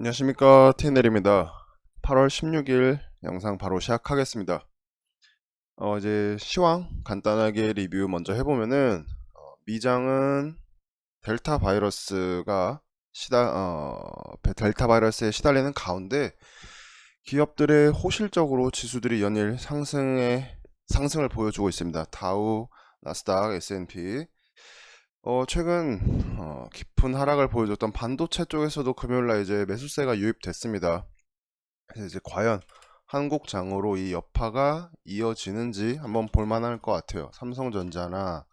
안녕하십니까, 티넬입니다. 8월 16일 영상 바로 시작하겠습니다. 이제 시황 간단하게 리뷰 먼저 해보면은, 미장은 델타 바이러스가 델타 바이러스에 시달리는 가운데 기업들의 호실적으로 지수들이 연일 상승을 보여주고 있습니다. 다우, 나스닥, S&P. 최근 깊은 하락을 보여줬던 반도체 쪽에서도 금요일날 이제 매수세가 유입됐습니다. 그래서 이제 과연 한국장으로 이 여파가 이어지는지 한번 볼만할 것 같아요. 삼성전자나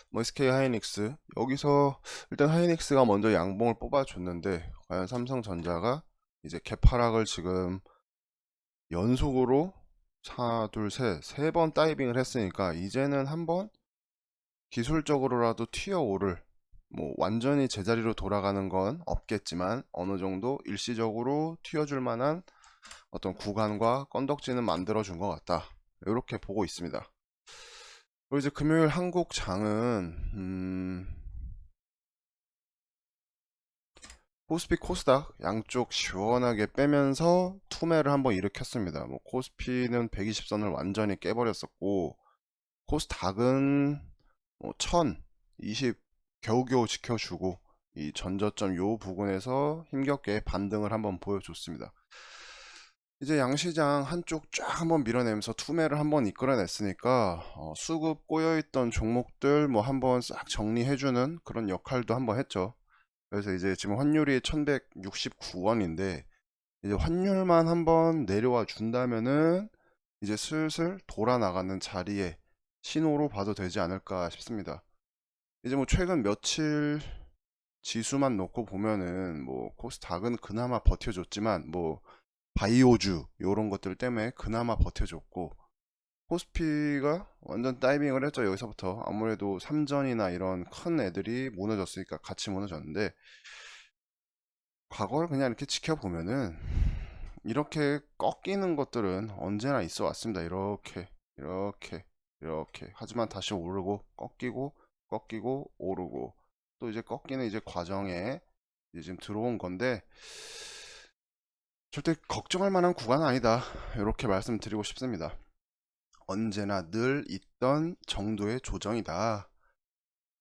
뭐 SK 하이닉스, 여기서 일단 하이닉스가 먼저 양봉을 뽑아줬는데 과연 삼성전자가 이제 개파락을 지금 연속으로 하나 둘 세 번 다이빙을 했으니까 이제는 한번 기술적으로라도 튀어오를, 뭐 완전히 제자리로 돌아가는 건 없겠지만 어느 정도 일시적으로 튀어줄 만한 어떤 구간과 건덕지는 만들어준 것 같다, 이렇게 보고 있습니다. 그리고 이제 금요일 한국 장은 코스피 코스닥 양쪽 시원하게 빼면서 투매를 한번 일으켰습니다. 뭐 코스피는 120선을 완전히 깨버렸었고, 코스닥은 뭐 1020 겨우겨우 지켜주고 이 전저점 요 부근에서 힘겹게 반등을 한번 보여줬습니다. 이제 양시장 한쪽 쫙 한번 밀어내면서 투매를 한번 이끌어냈으니까 수급 꼬여있던 종목들 뭐 한번 싹 정리해주는 그런 역할도 한번 했죠. 그래서 이제 지금 환율이 1169원인데 이제 환율만 한번 내려와 준다면은 이제 슬슬 돌아 나가는 자리에 신호로 봐도 되지 않을까 싶습니다. 이제 뭐 최근 며칠 지수만 놓고 보면은 뭐 코스닥은 그나마 버텨줬지만 뭐 바이오주 요런 것들 때문에 그나마 버텨줬고, 코스피가 완전 다이빙을 했죠. 여기서부터 아무래도 삼전이나 이런 큰 애들이 무너졌으니까 같이 무너졌는데, 과거를 그냥 이렇게 지켜보면은 이렇게 꺾이는 것들은 언제나 있어 왔습니다. 이렇게 하지만 다시 오르고 꺾이고 오르고, 또 이제 꺾이는 이제 과정에 이제 지금 들어온 건데 절대 걱정할 만한 구간은 아니다, 이렇게 말씀드리고 싶습니다. 언제나 늘 있던 정도의 조정이다.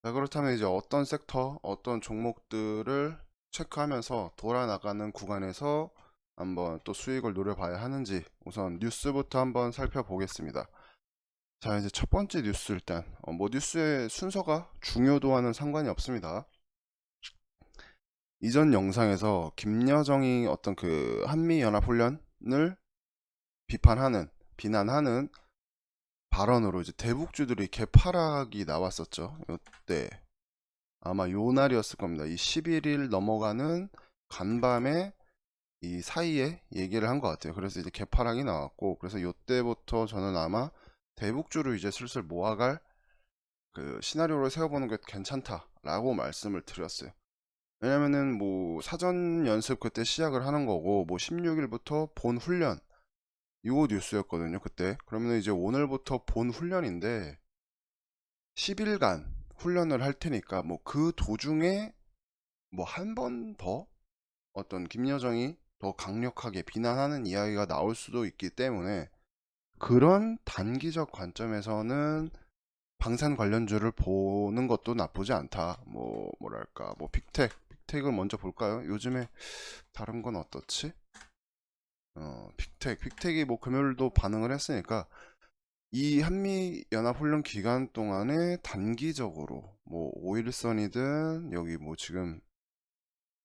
자, 그렇다면 이제 어떤 섹터, 어떤 종목들을 체크하면서 돌아나가는 구간에서 한번 또 수익을 노려봐야 하는지 우선 뉴스부터 한번 살펴보겠습니다. 자, 이제 첫 번째 뉴스, 일단 뭐 뉴스의 순서가 중요도와는 상관이 없습니다. 이전 영상에서 김여정이 어떤 그 한미연합훈련을 비난하는 발언으로 이제 대북주들이 개파락이 나왔었죠. 이때 아마 요 날이었을 겁니다. 이 11일 넘어가는 간밤에 이 사이에 얘기를 한 것 같아요. 그래서 이제 개파락이 나왔고, 그래서 요때부터 저는 아마 대북주를 이제 슬슬 모아갈 그 시나리오를 세워보는 게 괜찮다라고 말씀을 드렸어요. 왜냐면은 뭐 사전 연습 그때 시작을 하는 거고, 뭐 16일부터 본 훈련 요 뉴스였거든요 그때. 그러면 이제 오늘부터 본 훈련인데 10일간 훈련을 할 테니까 뭐 그 도중에 뭐 한 번 더 어떤 김여정이 더 강력하게 비난하는 이야기가 나올 수도 있기 때문에, 그런 단기적 관점에서는 방산 관련주를 보는 것도 나쁘지 않다. 뭐 뭐랄까, 뭐 빅텍을 먼저 볼까요? 요즘에 다른 건 어떻지? 빅텍이 뭐 금요일도 반응을 했으니까 이 한미 연합 훈련 기간 동안에 단기적으로 뭐 오일선이든 여기 뭐 지금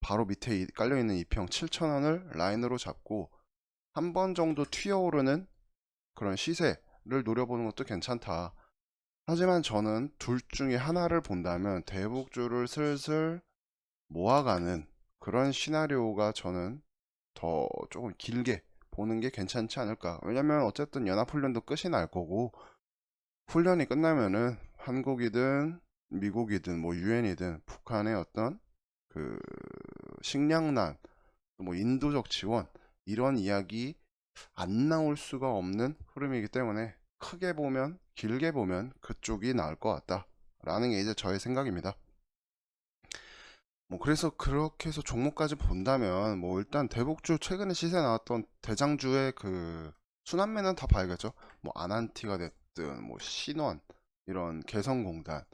바로 밑에 깔려있는 이평 7,000원을 라인으로 잡고 한 번 정도 튀어오르는 그런 시세를 노려보는 것도 괜찮다. 하지만 저는 둘 중에 하나를 본다면 대북주를 슬슬 모아가는 그런 시나리오가 저는 더 조금 길게 보는 게 괜찮지 않을까. 왜냐면 어쨌든 연합훈련도 끝이 날 거고, 훈련이 끝나면은 한국이든 미국이든 뭐 유엔이든 북한의 어떤 그 식량난, 뭐 인도적 지원, 이런 이야기 안 나올 수가 없는 흐름이기 때문에 크게 보면 길게 보면 그쪽이 나을 것 같다 라는 게 이제 저의 생각입니다. 뭐 그래서 그렇게 해서 종목까지 본다면 뭐 일단 대복주 최근에 시세 나왔던 대장주의 그 순환매는 다 봐야겠죠. 뭐 아난티가 됐든 뭐 신원 이런 개성공단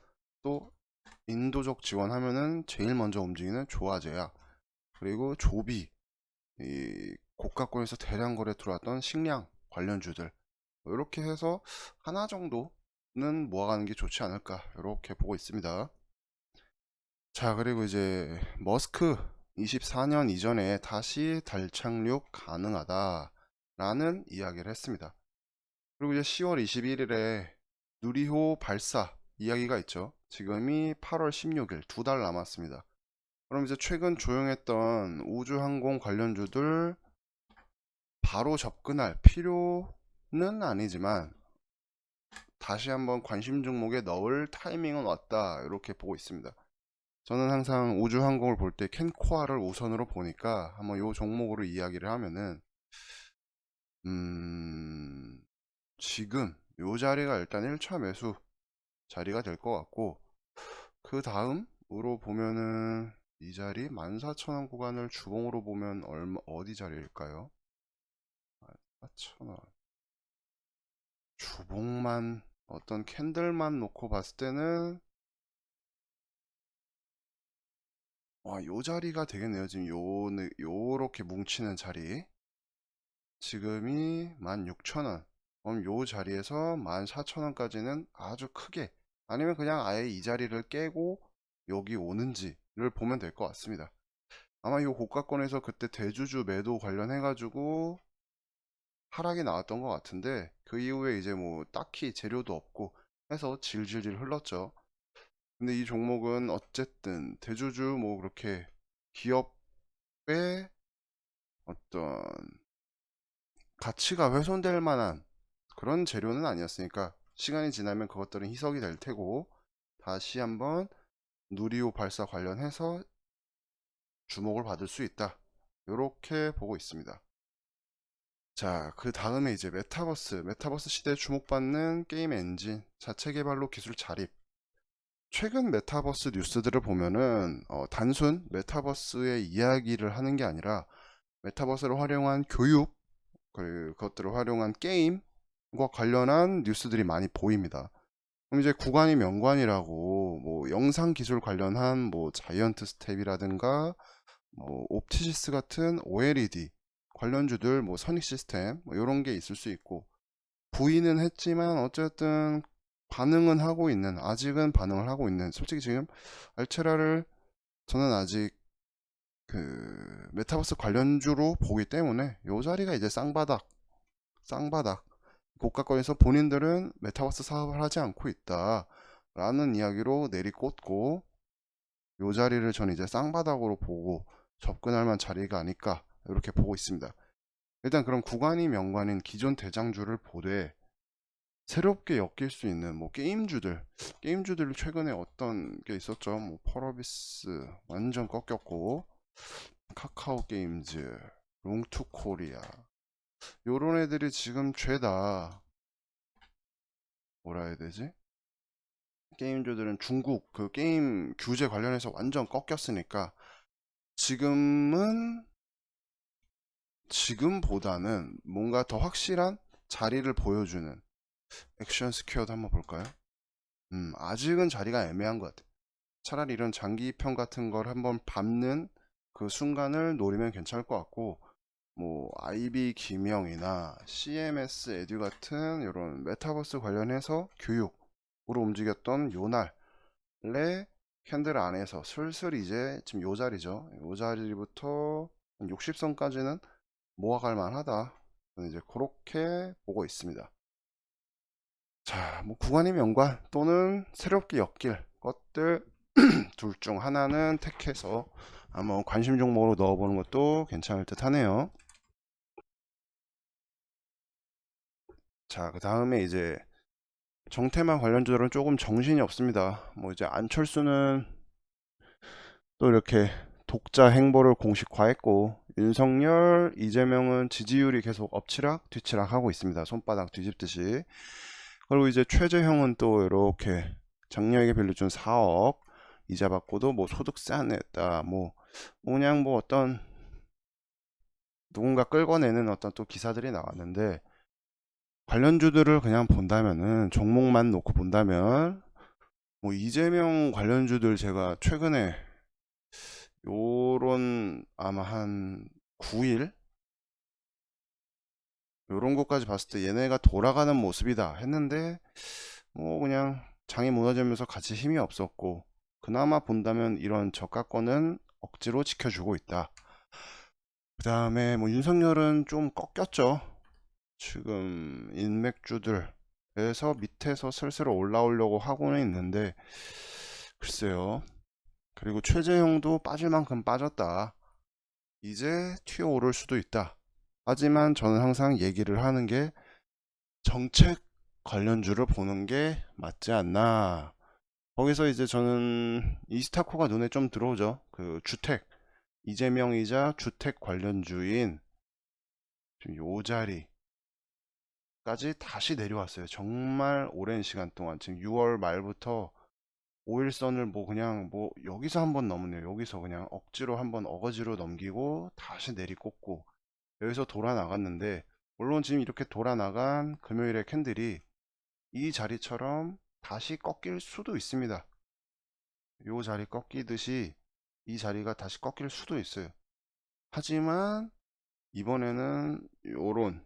또 인도적 지원하면은 제일 먼저 움직이는 조화제약 그리고 조비 이 고가권에서 대량 거래 들어왔던 식량 관련주들 이렇게 해서 하나 정도는 모아가는 게 좋지 않을까 이렇게 보고 있습니다. 자, 그리고 이제 머스크 24년 이전에 다시 달 착륙 가능하다라는 이야기를 했습니다. 그리고 이제 10월 21일에 누리호 발사 이야기가 있죠. 지금이 8월 16일 2달 남았습니다. 그럼 이제 최근 조용했던 우주항공 관련주들 바로 접근할 필요는 아니지만 다시 한번 관심 종목에 넣을 타이밍은 왔다 이렇게 보고 있습니다. 저는 항상 우주항공을 볼 때 캔코아를 우선으로 보니까 한번 요 종목으로 이야기를 하면은 지금 요 자리가 일단 1차 매수 자리가 될 것 같고 그 다음으로 보면은 이 자리 14,000원 구간을 주봉으로 보면 어디 자리일까요? 14,000원 주봉만 어떤 캔들만 놓고 봤을 때는 요 자리가 되겠네요. 지금 요렇게 뭉치는 자리 지금이 16,000원 그럼 요 자리에서 14,000원까지는 아주 크게 아니면 그냥 아예 이 자리를 깨고 여기 오는지를 보면 될 것 같습니다. 아마 요 고가권에서 그때 대주주 매도 관련해 가지고 하락이 나왔던 것 같은데 그 이후에 이제 뭐 딱히 재료도 없고 해서 질질질 흘렀죠. 근데 이 종목은 어쨌든 대주주 뭐 그렇게 기업의 어떤 가치가 훼손될 만한 그런 재료는 아니었으니까 시간이 지나면 그것들은 희석이 될 테고 다시 한번 누리호 발사 관련해서 주목을 받을 수 있다 이렇게 보고 있습니다. 자, 그 다음에 이제 메타버스 시대에 주목받는 게임 엔진 자체 개발로 기술 자립. 최근 메타버스 뉴스들을 보면은 단순 메타버스의 이야기를 하는 게 아니라 메타버스를 활용한 교육 그것들을 활용한 게임과 관련한 뉴스들이 많이 보입니다. 그럼 이제 구간이 명관이라고 뭐 영상 기술 관련한 뭐 자이언트 스텝이라든가 뭐 옵티시스 같은 OLED 관련주들 뭐 선익 시스템 뭐 이런 게 있을 수 있고 부인은 했지만 어쨌든 반응은 하고 있는 아직은 반응을 하고 있는 솔직히 지금 알체라를 저는 아직 그 메타버스 관련주로 보기 때문에 요 자리가 이제 쌍바닥 고가권에서 본인들은 메타버스 사업을 하지 않고 있다 라는 이야기로 내리꽂고 요 자리를 저는 이제 쌍바닥으로 보고 접근할 만한 자리가 아닐까 이렇게 보고 있습니다. 일단 그럼 구간이 명관인 기존 대장주를 보되 새롭게 엮일 수 있는 뭐 게임주들 최근에 어떤 게 있었죠? 뭐 펄어비스 완전 꺾였고 카카오 게임즈, 롱투 코리아 요런 애들이 지금 죄다 뭐라 해야 되지? 게임주들은 중국 그 게임 규제 관련해서 완전 꺾였으니까 지금은 지금보다는 뭔가 더 확실한 자리를 보여주는 액션 스퀘어도 한번 볼까요? 아직은 자리가 애매한 것 같아요. 차라리 이런 장기편 같은 걸 한번 밟는 그 순간을 노리면 괜찮을 것 같고 뭐 IB 기명이나 CMS 에듀 같은 이런 메타버스 관련해서 교육으로 움직였던 요날의 캔들 안에서 슬슬 이제 지금 요 자리죠. 요 자리부터 60선까지는 모아갈 만하다. 저는 이제 그렇게 보고 있습니다. 자, 뭐 구간이 명관 또는 새롭게 엮일 것들 둘 중 하나는 택해서 한번 관심 종목으로 넣어보는 것도 괜찮을 듯 하네요. 자, 그 다음에 이제 정태만 관련주들은 조금 정신이 없습니다. 뭐 이제 안철수는 또 이렇게 독자 행보를 공식화했고 윤석열, 이재명은 지지율이 계속 엎치락 뒤치락 하고 있습니다. 손바닥 뒤집듯이. 그리고 이제 최재형은 또 이렇게 작년에 빌려준 4억 이자 받고도 뭐 소득세 안 냈다. 뭐 그냥 뭐 어떤 누군가 끌어내는 어떤 또 기사들이 나왔는데, 관련주들을 그냥 본다면은 종목만 놓고 본다면 뭐 이재명 관련주들 제가 최근에 요런 아마 한 9일 요런 것까지 봤을 때 얘네가 돌아가는 모습이다 했는데, 뭐 그냥 장이 무너지면서 같이 힘이 없었고, 그나마 본다면 이런 저가권은 억지로 지켜주고 있다. 그 다음에 뭐 윤석열은 좀 꺾였죠. 지금 인맥주들에서 밑에서 슬슬 올라오려고 하고는 있는데, 글쎄요. 그리고 최재형도 빠질 만큼 빠졌다. 이제 튀어오를 수도 있다. 하지만 저는 항상 얘기를 하는 게, 정책 관련주를 보는 게 맞지 않나. 거기서 이제 저는 이스타코가 눈에 좀 들어오죠. 그 주택, 이재명이자 주택 관련주인 지금 요 자리까지 다시 내려왔어요. 정말 오랜 시간 동안 지금 6월 말부터 5일선을 뭐 그냥 뭐 여기서 한번 넘네요. 여기서 그냥 억지로 한번 어거지로 넘기고 다시 내리꽂고 여기서 돌아 나갔는데, 물론 지금 이렇게 돌아 나간 금요일의 캔들이 이 자리처럼 다시 꺾일 수도 있습니다. 요 자리 꺾이듯이 이 자리가 다시 꺾일 수도 있어요. 하지만 이번에는 요런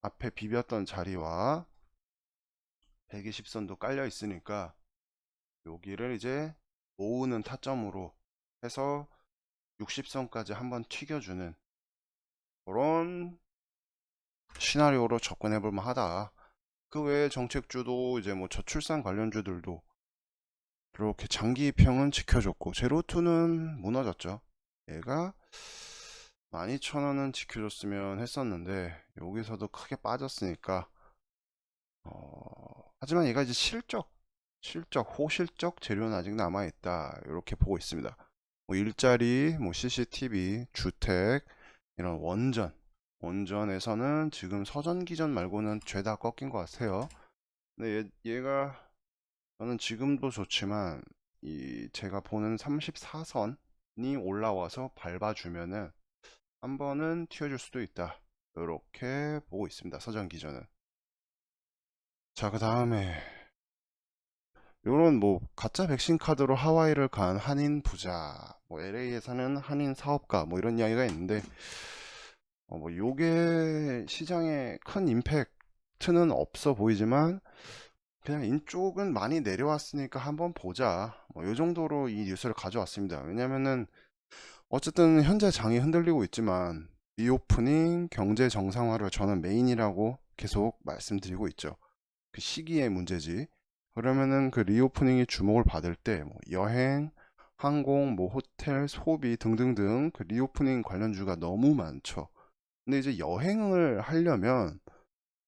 앞에 비볐던 자리와 120선도 깔려 있으니까 여기를 이제 모으는 타점으로 해서 60선까지 한번 튀겨주는 그런 시나리오로 접근해 볼 만하다. 그 외에 정책주도 이제 뭐 저출산 관련주들도 이렇게 장기 평은 지켜줬고, 제로투는 무너졌죠. 얘가 12,000원은 지켜줬으면 했었는데 여기서도 크게 빠졌으니까, 하지만 얘가 이제 호실적 재료는 아직 남아있다, 이렇게 보고 있습니다. 뭐 일자리, 뭐 CCTV, 주택, 이런 원전에서는 지금 서전기전 말고는 죄다 꺾인 것 같아요. 근데 얘가 저는 지금도 좋지만 이 제가 보는 34선이 올라와서 밟아주면은 한 번은 튀어줄 수도 있다, 이렇게 보고 있습니다. 서전기전은. 자, 그 다음에 요런 뭐 가짜 백신 카드로 하와이를 간 한인 부자, 뭐 LA에 사는 한인 사업가, 뭐 이런 이야기가 있는데, 뭐 요게 시장에 큰 임팩트는 없어 보이지만 그냥 인쪽은 많이 내려왔으니까 한번 보자, 뭐 요 정도로 이 뉴스를 가져왔습니다. 왜냐면은 어쨌든 현재 장이 흔들리고 있지만 리오프닝, 경제 정상화를 저는 메인이라고 계속 말씀드리고 있죠. 그 시기의 문제지. 그러면은 그 리오프닝이 주목을 받을 때 뭐 여행, 항공, 뭐 호텔, 소비 등등등 그 리오프닝 관련주가 너무 많죠. 근데 이제 여행을 하려면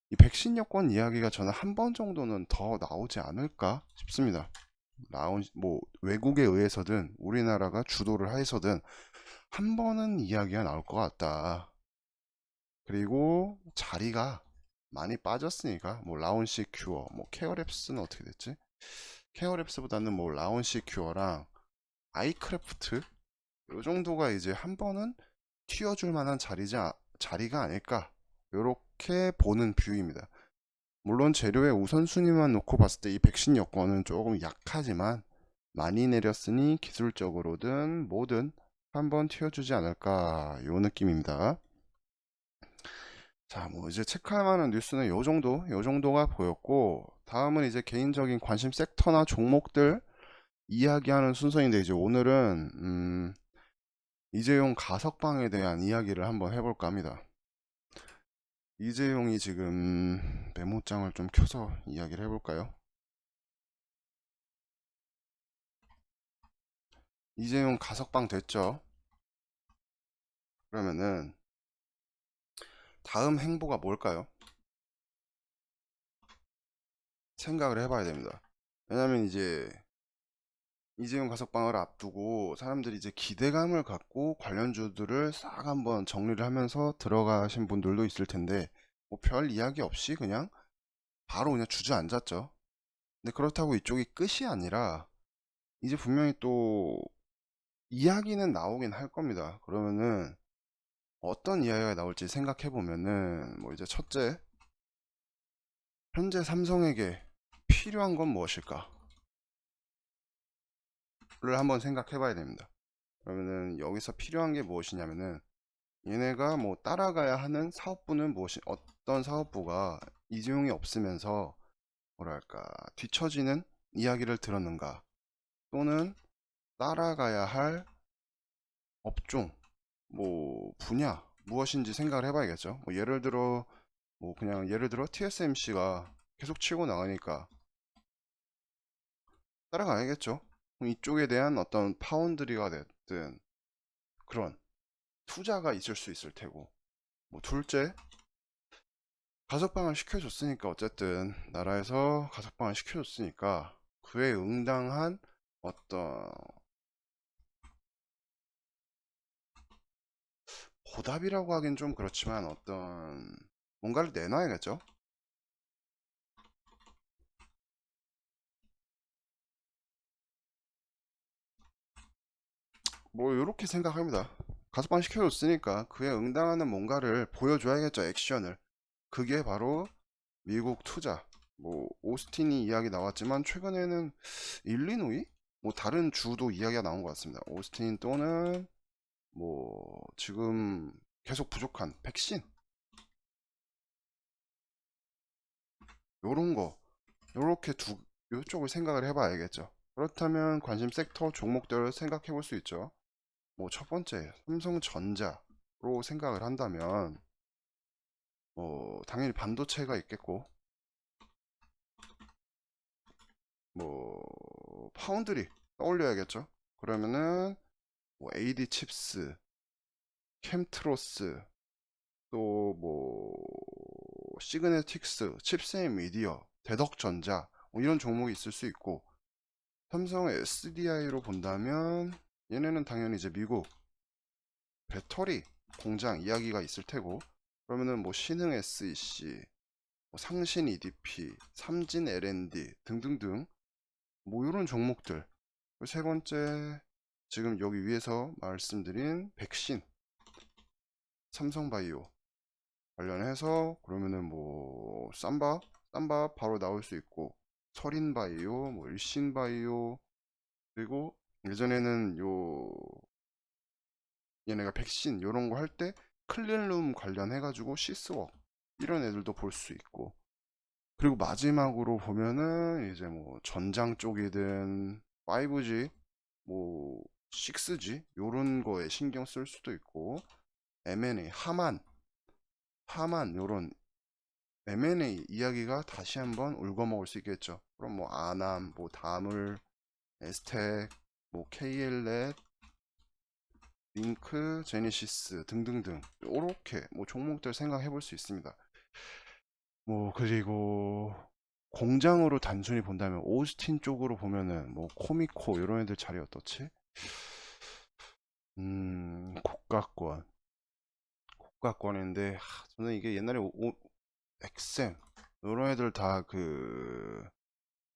이 백신 여권 이야기가 저는 한 번 정도는 더 나오지 않을까 싶습니다. 나온 뭐 외국에 의해서든 우리나라가 주도를 해서든 한 번은 이야기가 나올 것 같다. 그리고 자리가 많이 빠졌으니까 뭐 라운시 큐어, 뭐 케어랩스는 어떻게 됐지? 케어랩스보다는 뭐 라운시 큐어랑 아이크래프트 요 정도가 이제 한 번은 튀어줄 만한 자리가 아닐까, 요렇게 보는 뷰입니다. 물론 재료의 우선순위만 놓고 봤을 때 이 백신 여건은 조금 약하지만 많이 내렸으니 기술적으로든 뭐든 한번 튀어주지 않을까, 요 느낌입니다. 자, 뭐 이제 체크할 만한 뉴스는 요 정도가 보였고, 다음은 이제 개인적인 관심 섹터나 종목들 이야기하는 순서인데, 이제 오늘은 이재용 가석방에 대한 이야기를 한번 해볼까 합니다. 이재용이 지금 메모장을 좀 켜서 이야기를 해볼까요? 이재용 가석방 됐죠? 그러면은 다음 행보가 뭘까요? 생각을 해봐야 됩니다. 왜냐면 이제 이재용 가석방을 앞두고 사람들이 이제 기대감을 갖고 관련주들을 싹 한번 정리를 하면서 들어가신 분들도 있을 텐데, 뭐 별 이야기 없이 그냥 바로 그냥 주저앉았죠. 근데 그렇다고 이쪽이 끝이 아니라 이제 분명히 또 이야기는 나오긴 할 겁니다. 그러면은 어떤 이야기가 나올지 생각해 보면은 뭐 이제 첫째, 현재 삼성에게 필요한 건 무엇일까를 한번 생각해 봐야 됩니다. 그러면은 여기서 필요한 게 무엇이냐면은 얘네가 뭐 따라가야 하는 사업부는 무엇이, 어떤 사업부가 이재용이 없으면서 뭐랄까 뒤처지는 이야기를 들었는가, 또는 따라가야 할 업종, 뭐 분야 무엇인지 생각을 해봐야겠죠. 뭐 예를 들어, 뭐 그냥 예를 들어 TSMC가 계속 치고 나가니까 따라가야겠죠. 그럼 이쪽에 대한 어떤 파운드리가 됐든 그런 투자가 있을 수 있을 테고, 뭐 둘째, 가석방을 시켜줬으니까, 어쨌든 나라에서 가석방을 시켜줬으니까 그에 응당한 어떤 보답이라고 하긴 좀 그렇지만 어떤 뭔가를 내놔야겠죠. 뭐 이렇게 생각합니다. 가석방 시켜줬으니까 그에 응당하는 뭔가를 보여줘야겠죠. 액션을. 그게 바로 미국 투자. 뭐 오스틴이 이야기 나왔지만 최근에는 일리노이, 뭐 다른 주도 이야기가 나온 것 같습니다. 오스틴 또는 뭐 지금 계속 부족한 백신, 요런 거, 요렇게 요쪽을 생각을 해봐야겠죠. 그렇다면 관심 섹터 종목들을 생각해 볼 수 있죠. 뭐 첫 번째, 삼성전자로 생각을 한다면 뭐 당연히 반도체가 있겠고, 뭐 파운드리 떠올려야겠죠. 그러면은 뭐 AD 칩스, 캠트로스, 또 뭐 시그네틱스, 칩셋 미디어, 대덕전자, 뭐 이런 종목이 있을 수 있고, 삼성 SDI로 본다면 얘네는 당연히 이제 미국 배터리 공장 이야기가 있을 테고, 그러면은 뭐 신흥 SEC, 뭐 상신 EDP, 삼진 L&D 등등등, 뭐 이런 종목들. 세 번째, 지금 여기 위에서 말씀드린 백신, 삼성바이오 관련해서 그러면은 뭐 쌈바 바로 나올 수 있고, 서린바이오, 뭐 일신바이오, 그리고 예전에는 요 얘네가 백신 요런 거 할 때 클린룸 관련해 가지고 시스웍 이런 애들도 볼 수 있고, 그리고 마지막으로 보면은 이제 뭐 전장 쪽이든 5G, 뭐 6G 요런 거에 신경 쓸 수도 있고, M&A, 하만 요런 M&A 이야기가 다시 한번 울거먹을 수 있겠죠. 그럼 뭐 아남, 뭐 다물, 에스텍, 뭐 KL넷, 링크, 제니시스 등등등, 요렇게 뭐 종목들 생각해 볼 수 있습니다. 뭐 그리고 공장으로 단순히 본다면 오스틴 쪽으로 보면은 뭐 코미코 이런 애들 자리 어떻지? 국가권, 국가권인데 저는 이게 옛날에 엑셈 이런 애들 다 그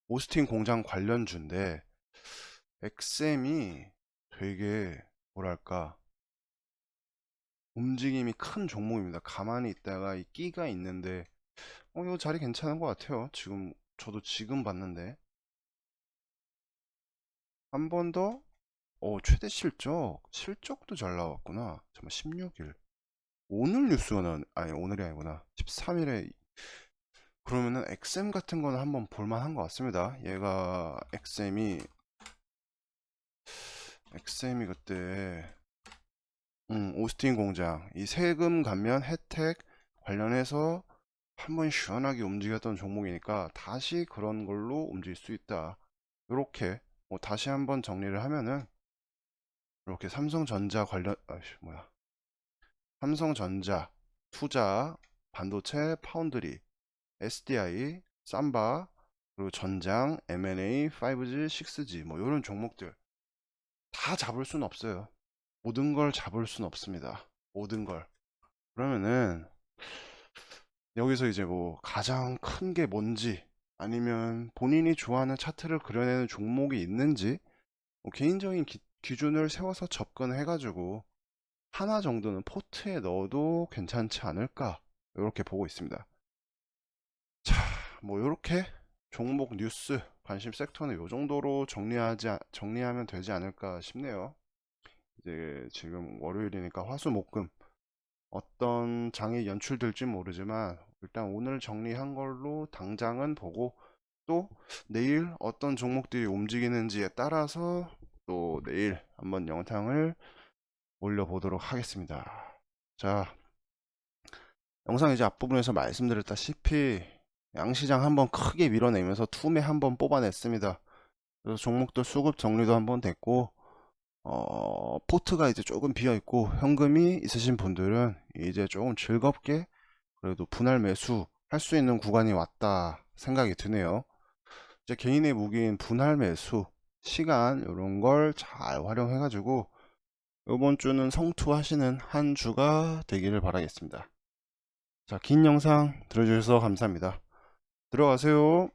오스틴 공장 관련주인데, 엑셈이 되게 뭐랄까 움직임이 큰 종목입니다. 가만히 있다가 이 끼가 있는데, 이거 자리 괜찮은 것 같아요. 지금 저도 지금 봤는데 한 번 더, 최대 실적도 잘 나왔구나. 잠깐 16일 오늘 뉴스가 아니 오늘이 아니구나, 13일에. 그러면은 엑셈 같은 거는 한번 볼만한 것 같습니다. 얘가 엑셈이 그때 오스틴 공장 이 세금 감면 혜택 관련해서 한번 시원하게 움직였던 종목이니까 다시 그런 걸로 움직일 수 있다. 이렇게 뭐 다시 한번 정리를 하면은, 이렇게 삼성전자 투자, 반도체, 파운드리, SDI, 삼바, 그리고 전장, M&A, 5G, 6G 뭐 이런 종목들 다 잡을 수는 없어요. 모든 걸 잡을 수는 없습니다. 모든 걸. 그러면은 여기서 이제 뭐 가장 큰 게 뭔지, 아니면 본인이 좋아하는 차트를 그려내는 종목이 있는지, 개인적인 기준을 세워서 접근해가지고 하나 정도는 포트에 넣어도 괜찮지 않을까 이렇게 보고 있습니다. 자, 뭐 이렇게 종목 뉴스 관심 섹터는 이 정도로 정리하면 되지 않을까 싶네요. 이제 지금 월요일이니까 화수목금 어떤 장이 연출될지 모르지만 일단 오늘 정리한 걸로 당장은 보고, 또 내일 어떤 종목들이 움직이는지에 따라서 또 내일 한번 영상을 올려보도록 하겠습니다. 자, 영상 이제 앞부분에서 말씀드렸다시피 양시장 한번 크게 밀어내면서 투매 한번 뽑아냈습니다. 그래서 종목들 수급 정리도 한번 됐고, 포트가 이제 조금 비어있고 현금이 있으신 분들은 이제 조금 즐겁게 그래도 분할 매수 할 수 있는 구간이 왔다 생각이 드네요. 이제 개인의 무기인 분할 매수 시간 이런 걸 잘 활용해 가지고 이번 주는 성투하시는 한 주가 되기를 바라겠습니다. 자, 긴 영상 들어주셔서 감사합니다. 들어가세요.